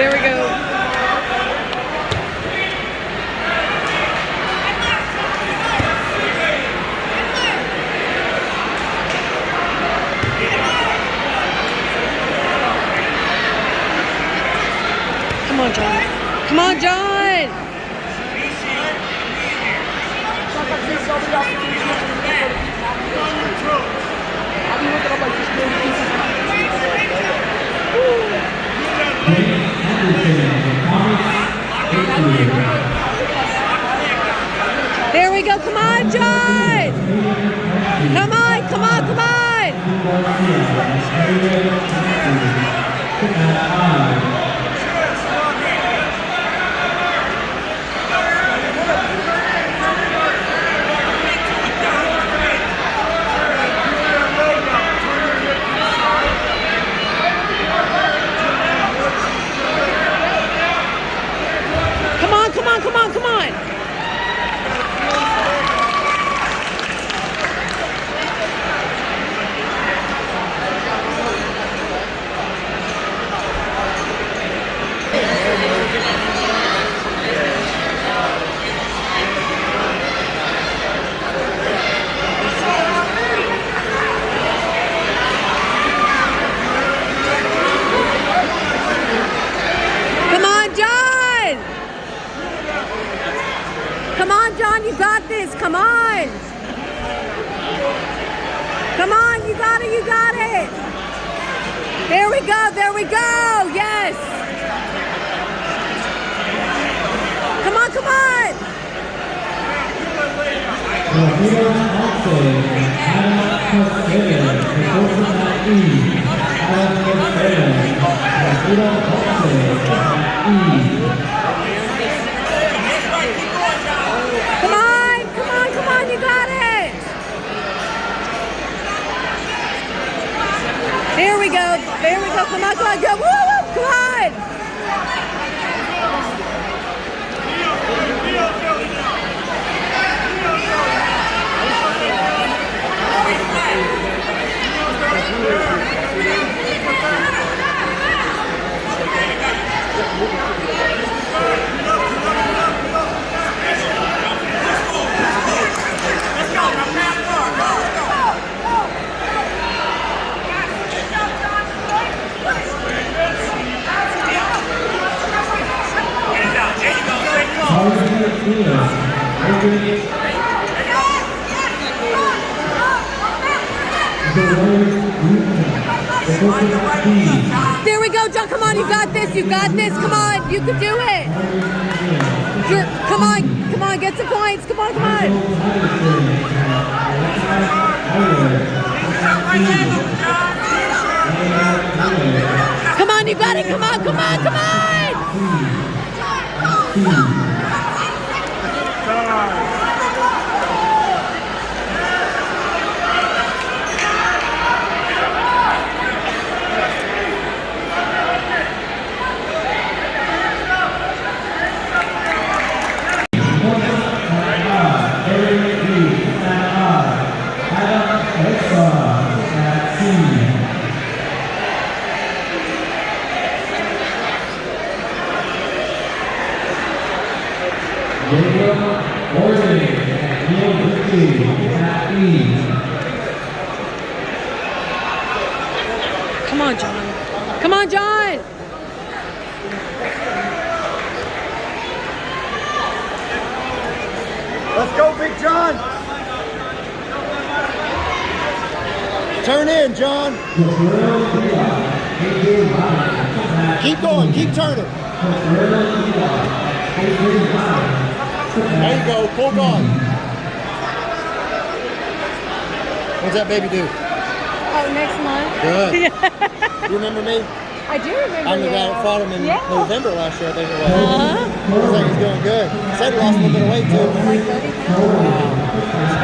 There we go. Come on, John. Come on, John. There we go. Come on, John. Come on, come on, come on. Come on, come on, come on, come on. Come on, John, you got this. Come on. Come on, you got it, you got it. There we go, there we go. Yes. Come on, come on. Come on, come on, come on, you got it. There we go, come on, go, woo, woo, come on. There we go, John. Come on, you got this. You got this. Come on, you can do it. Come on, come on, get some points. Come on, come on. Come on, you got it. Come on, come on, come on. Come on, John. Come on, John. Let's go, Big John. Turn in, John. Keep going. Keep turning. There you go. Full guard. What's that baby do? Oh, next month. Good. You remember me? I do remember I'm the you. guy that fought him in Yeah. November last year, I think it was. Uh-huh. Looks like he's doing good. Said he lost a little bit of weight too. Like 30 pounds.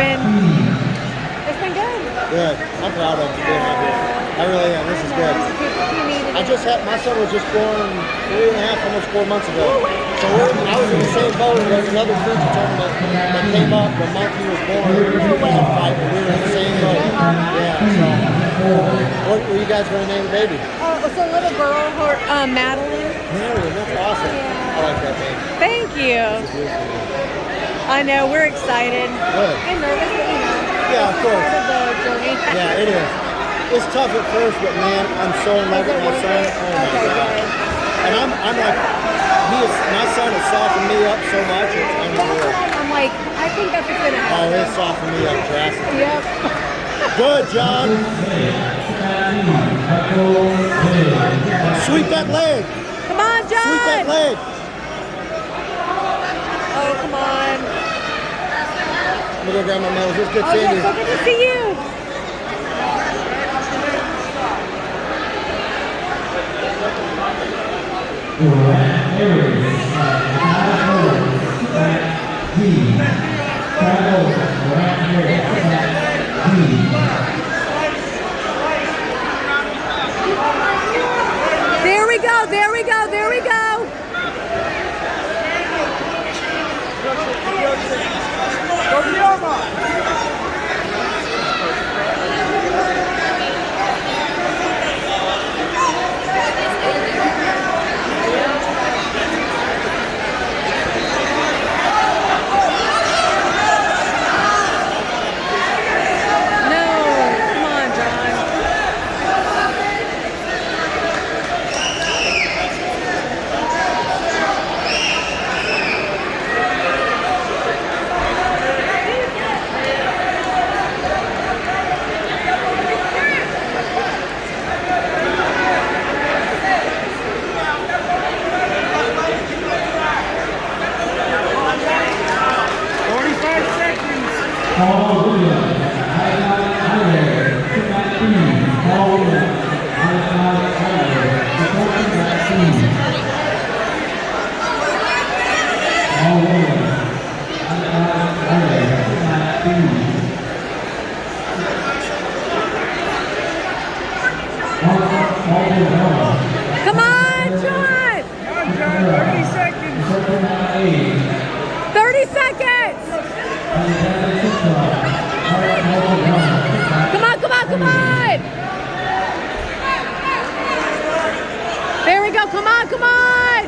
It's been good. Good. I'm proud of him for being out here. I really am. This is good. He needed I it. just had, my son was just born 3.5, almost 4 months ago. So I was in the same boat. There was another Fuji tournament that came up the month he was born. We had a fight, but we were in the same boat. Yeah, so. What were you guys going to name the baby? Oh, it's a little girl, her, Madeline. Madeline, that's awesome. Yeah. I like that name. Thank you. It's a beautiful name. I know, we're excited. Good. And nervous, but you know. Yeah, of course. Part of the journey. Yeah, it is. It's tough at first, but man, I'm so in love Is it with my worth son. it? Oh my Okay, God. good. And I'm like, my son has softened me up so much, it's unreal. I'm like, I think that's what's gonna Oh, happen. it's softened me up drastically. Yep. Good, John. Sweep that leg. Come on, John. Sweep that leg. Oh, come on. I'm gonna go grab my medals. It's good Oh, seeing yeah, you. so good to see you. There we go, there we go, there we go. No, come on, John. Come on, John. 30 seconds. 30 seconds. Come on, come on, come on. There we go. Come on, come on.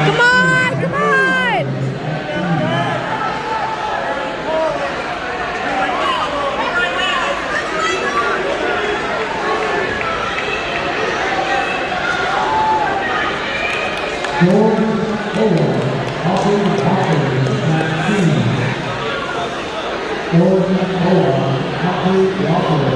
Come on, come on. Jordan Moore, Hapu Wapalu,